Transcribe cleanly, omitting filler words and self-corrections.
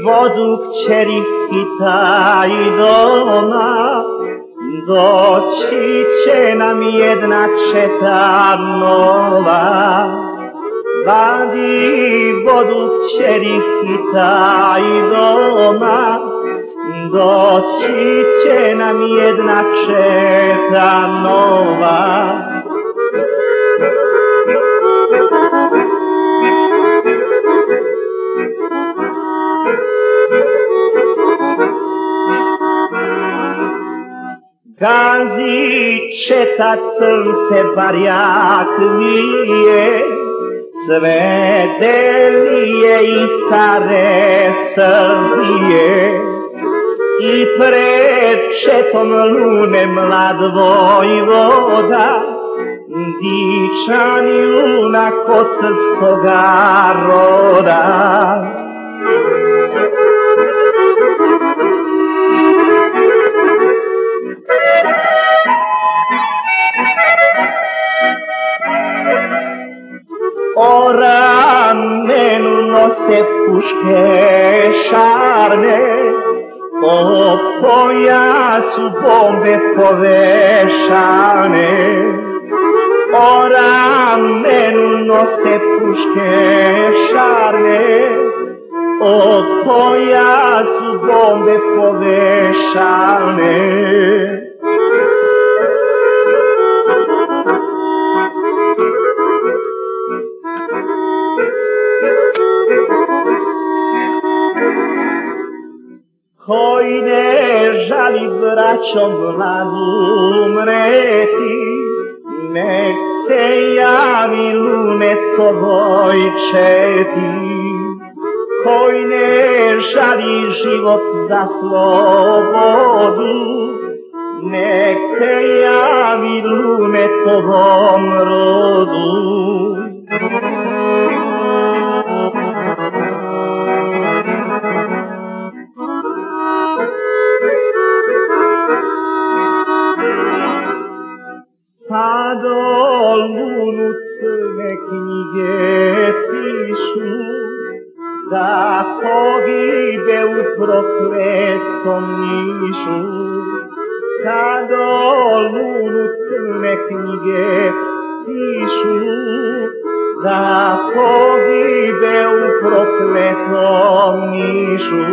vodu kćeri pitaj doma, doći će nam jedna četa nova. Vadi vodu kćeri pitaj doma, doći će nam jedna četa nova. Gazi četa crnce barjak nije, sve delije i stare Srbije. I pred četom lune mlad vojvoda, dičan junak od srpskoga roda. O ramenu nose puške šarne, o pojasu bombe povešane. O ramenu nose puške šarne, o pojasu bombe povešane. Koji ne žali braćom mladu mreti, nek se javi lunetovoj četi. Koji ne žali život za slobodu, nek se javi lunetovom rodu. Sad o lunu crne knjige pišu, da pogibe u prokletom Nišu. Sad o lunu crne knjige pišu, da pogibe u prokletom Nišu.